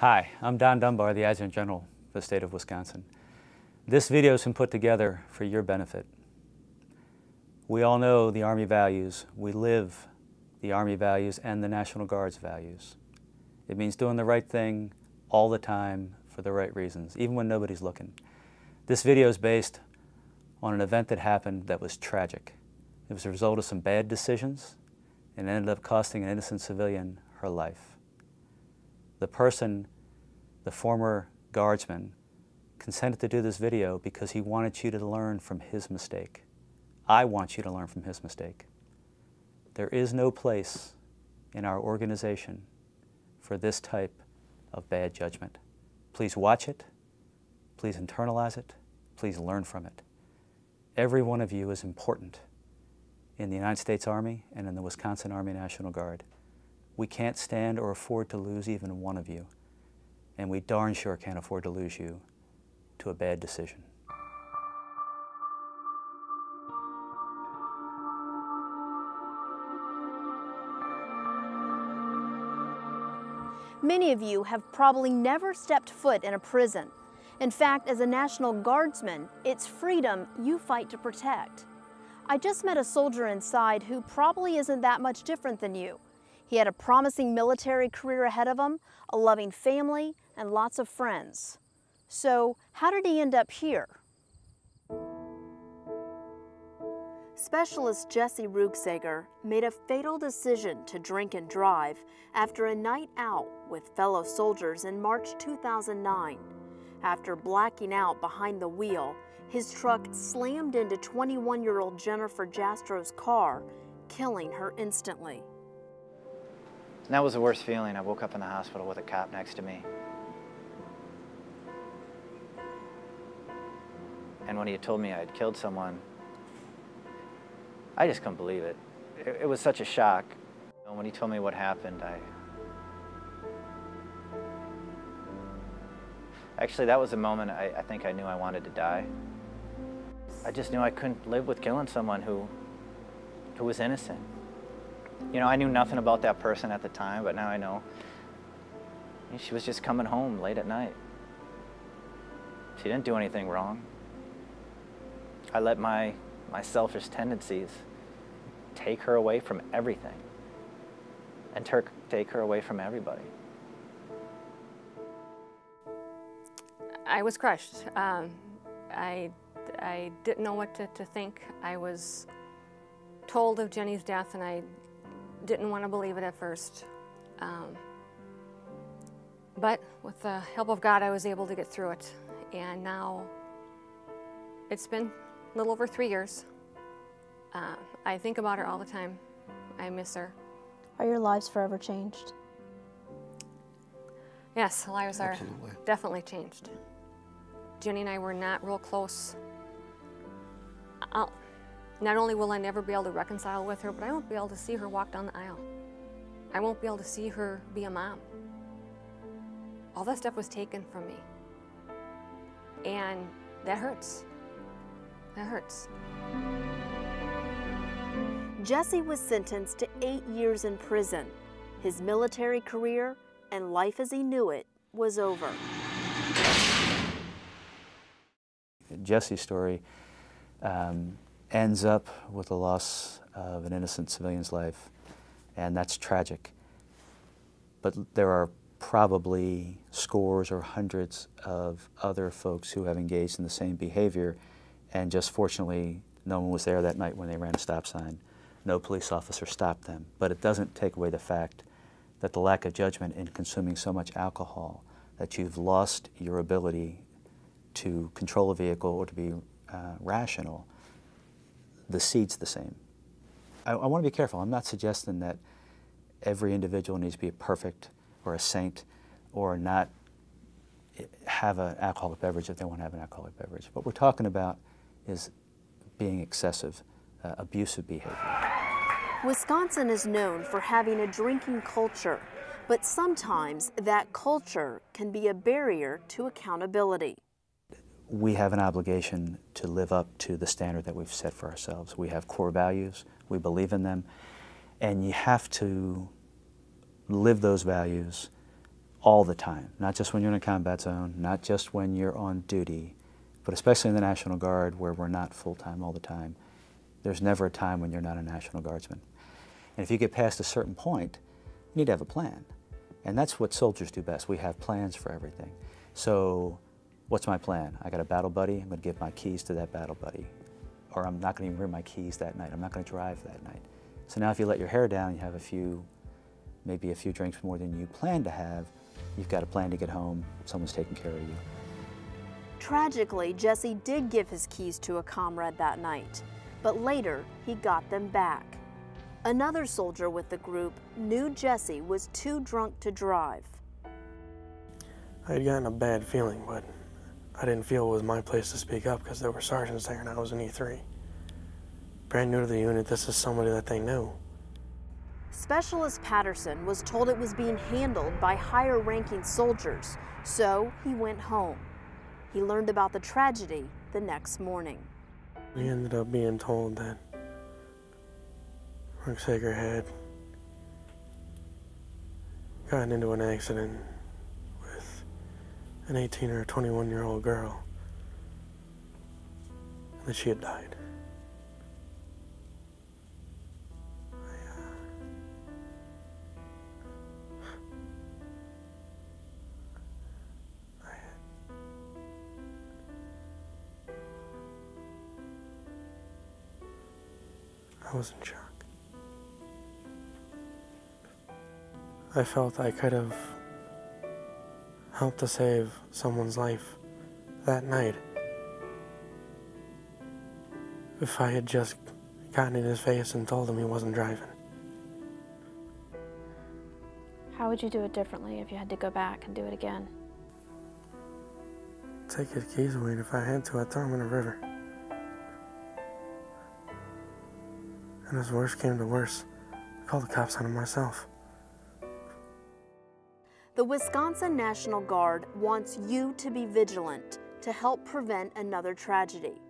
Hi, I'm Don Dunbar, the Adjutant General for the state of Wisconsin. This video has been put together for your benefit. We all know the Army values. We live the Army values and the National Guard's values. It means doing the right thing all the time for the right reasons, even when nobody's looking. This video is based on an event that happened that was tragic. It was a result of some bad decisions and ended up costing an innocent civilian her life. The person, the former guardsman, consented to do this video because he wanted you to learn from his mistake. I want you to learn from his mistake. There is no place in our organization for this type of bad judgment. Please watch it, please internalize it, please learn from it. Every one of you is important in the United States Army and in the Wisconsin Army National Guard. We can't stand or afford to lose even one of you, and we darn sure can't afford to lose you to a bad decision. Many of you have probably never stepped foot in a prison. In fact, as a National Guardsman, it's freedom you fight to protect. I just met a soldier inside who probably isn't that much different than you. He had a promising military career ahead of him, a loving family, and lots of friends. So, how did he end up here? Specialist Jesse Rugsager made a fatal decision to drink and drive after a night out with fellow soldiers in March 2009. After blacking out behind the wheel, his truck slammed into 21-year-old Jennifer Jastro's car, killing her instantly. And that was the worst feeling. I woke up in the hospital with a cop next to me. And when he had told me I had killed someone, I just couldn't believe it. It was such a shock. And when he told me what happened, actually, that was the moment I think I knew I wanted to die. I just knew I couldn't live with killing someone who was innocent. You know, I knew nothing about that person at the time, but now I know. She was just coming home late at night. She didn't do anything wrong. I let my selfish tendencies take her away from everything and take her away from everybody. I was crushed. I didn't know what to think. I was told of Jenny's death and I didn't want to believe it at first. But with the help of God, I was able to get through it. And now it's been a little over 3 years. I think about her all the time. I miss her. Are your lives forever changed? Yes, lives are Absolutely. definitely changed. Jenny and I were not real close. Not only will I never be able to reconcile with her, but I won't be able to see her walk down the aisle. I won't be able to see her be a mom. All that stuff was taken from me. And that hurts. That hurts. Jesse was sentenced to 8 years in prison. His military career and life as he knew it was over. Jesse's story ends up with the loss of an innocent civilian's life, and that's tragic. But there are probably scores or hundreds of other folks who have engaged in the same behavior, and just fortunately no one was there that night when they ran a stop sign. No police officer stopped them. But it doesn't take away the fact that the lack of judgment in consuming so much alcohol that you've lost your ability to control a vehicle or to be rational. The seed's the same. I want to be careful. I'm not suggesting that every individual needs to be a perfect or a saint or not have an alcoholic beverage if they want to have an alcoholic beverage. What we're talking about is being excessive, abusive behavior. Wisconsin is known for having a drinking culture, but sometimes that culture can be a barrier to accountability. We have an obligation to live up to the standard that we've set for ourselves. We have core values, we believe in them, and you have to live those values all the time, not just when you're in a combat zone, not just when you're on duty, but especially in the National Guard where we're not full-time all the time. There's never a time when you're not a National Guardsman. And if you get past a certain point, you need to have a plan. And that's what soldiers do best. We have plans for everything. So what's my plan? I got a battle buddy, I'm going to give my keys to that battle buddy. Or I'm not going to even bring my keys that night. I'm not going to drive that night. So now if you let your hair down, you have maybe a few drinks more than you planned to have, you've got a plan to get home, someone's taking care of you. Tragically, Jesse did give his keys to a comrade that night, but later he got them back. Another soldier with the group knew Jesse was too drunk to drive. I had gotten a bad feeling, but I didn't feel it was my place to speak up because there were sergeants there and I was an E3. Brand new to the unit, this is somebody that they knew. Specialist Patterson was told it was being handled by higher-ranking soldiers, so he went home. He learned about the tragedy the next morning. We ended up being told that Rick Sager had gotten into an accident with an 18 or 21-year-old girl, and that she had died. I was in shock. I felt I could have helped to save someone's life that night if I had just gotten in his face and told him he wasn't driving. How would you do it differently if you had to go back and do it again? Take his keys away, and if I had to, I'd throw him in a river. And as worse came to worse, I called the cops on him myself. The Wisconsin National Guard wants you to be vigilant to help prevent another tragedy.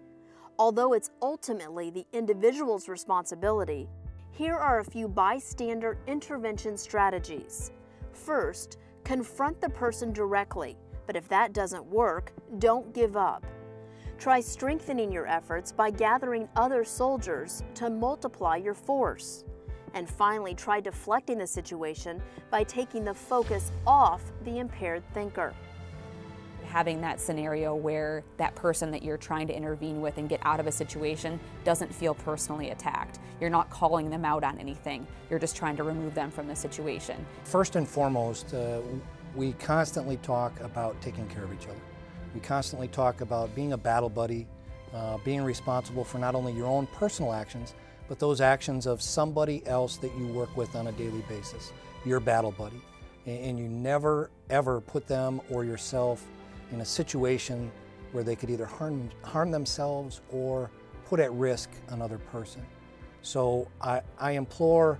Although it's ultimately the individual's responsibility, here are a few bystander intervention strategies. First, confront the person directly, but if that doesn't work, don't give up. Try strengthening your efforts by gathering other soldiers to multiply your force. And finally, try deflecting the situation by taking the focus off the impaired thinker. Having that scenario where that person that you're trying to intervene with and get out of a situation doesn't feel personally attacked. You're not calling them out on anything. You're just trying to remove them from the situation. First and foremost, we constantly talk about taking care of each other. We constantly talk about being a battle buddy, being responsible for not only your own personal actions, but those actions of somebody else that you work with on a daily basis, your battle buddy. And you never, ever put them or yourself in a situation where they could either harm themselves or put at risk another person. So I implore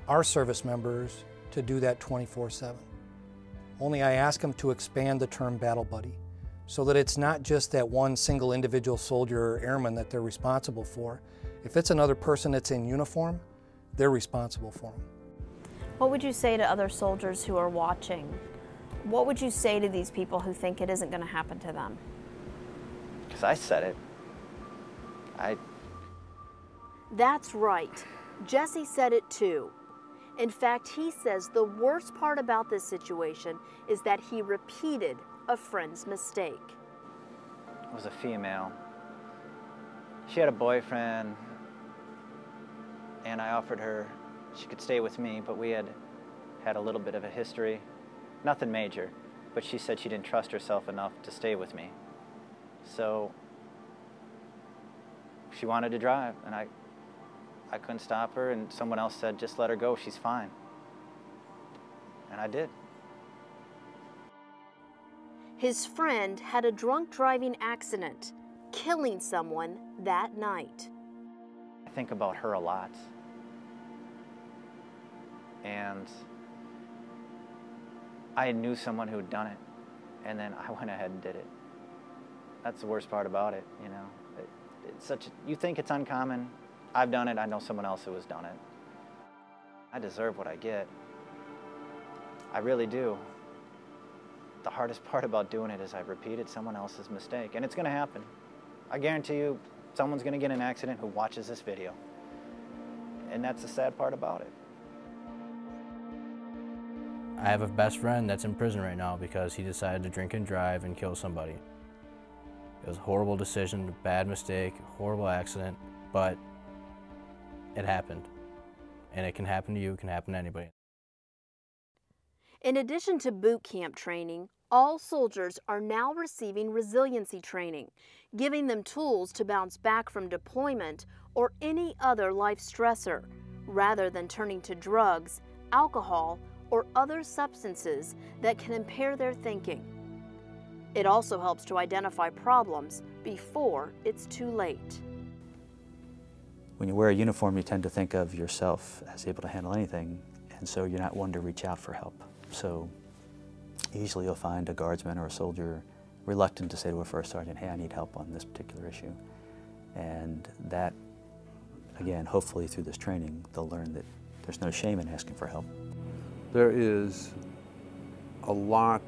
our service members to do that 24/7. Only I ask them to expand the term battle buddy so that it's not just that one single individual soldier or airman that they're responsible for. If it's another person that's in uniform, they're responsible for them. What would you say to other soldiers who are watching? What would you say to these people who think it isn't going to happen to them? Because I said it. That's right. Jesse said it too. In fact, he says the worst part about this situation is that he repeated a friend's mistake. It was a female. She had a boyfriend, and I offered her she could stay with me, but we had a little bit of a history. Nothing major, but she said she didn't trust herself enough to stay with me. So she wanted to drive, and I couldn't stop her, and someone else said, just let her go, she's fine. And I did. His friend had a drunk driving accident, killing someone that night. I think about her a lot. And I knew someone who had done it, and then I went ahead and did it. That's the worst part about it, you know. It's such you think it's uncommon. I've done it, I know someone else who has done it. I deserve what I get. I really do. the hardest part about doing it is I've repeated someone else's mistake, and it's going to happen. I guarantee you someone's going to get in an accident who watches this video, and that's the sad part about it. I have a best friend that's in prison right now because he decided to drink and drive and kill somebody. It was a horrible decision, a bad mistake, a horrible accident, but it happened. And it can happen to you, it can happen to anybody. In addition to boot camp training, all soldiers are now receiving resiliency training, giving them tools to bounce back from deployment or any other life stressor, rather than turning to drugs, alcohol, or other substances that can impair their thinking. It also helps to identify problems before it's too late. When you wear a uniform, you tend to think of yourself as able to handle anything, and so you're not one to reach out for help. So usually you'll find a guardsman or a soldier reluctant to say to a first sergeant, hey, I need help on this particular issue. And that, again, hopefully through this training, they'll learn that there's no shame in asking for help. There is a wide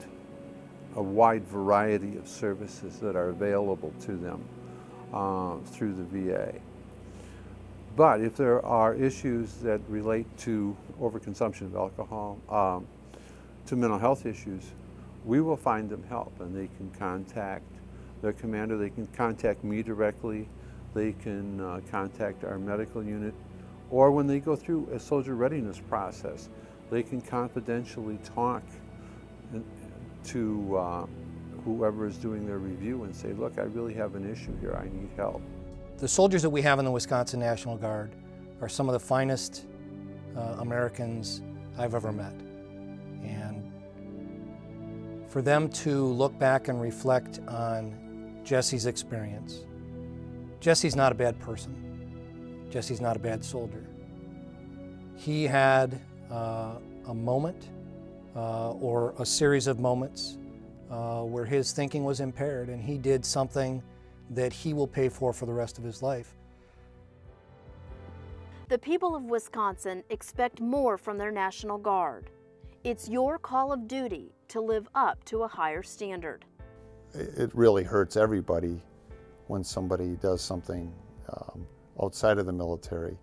variety of services that are available to them through the VA. But if there are issues that relate to overconsumption of alcohol, to mental health issues, we will find them help, and they can contact their commander, they can contact me directly, they can contact our medical unit, or when they go through a soldier readiness process, they can confidentially talk to whoever is doing their review and say, look, I really have an issue here, I need help. The soldiers that we have in the Wisconsin National Guard are some of the finest Americans I've ever met. And for them to look back and reflect on Jesse's experience, Jesse's not a bad person. Jesse's not a bad soldier. He had a moment or a series of moments where his thinking was impaired, and he did something that he will pay for the rest of his life. The people of Wisconsin expect more from their National Guard. It's your call of duty to live up to a higher standard. It really hurts everybody when somebody does something outside of the military,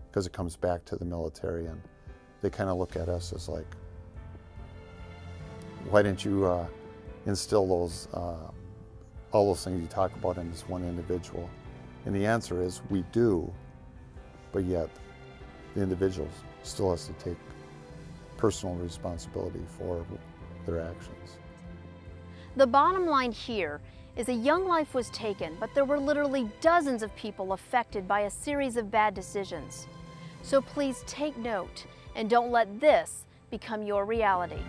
because it comes back to the military, and they kind of look at us as like, why didn't you instill those all those things you talk about in this one individual? And the answer is we do, but yet the individual still has to take personal responsibility for their actions. The bottom line here is a young life was taken, but there were literally dozens of people affected by a series of bad decisions. So please take note and don't let this become your reality.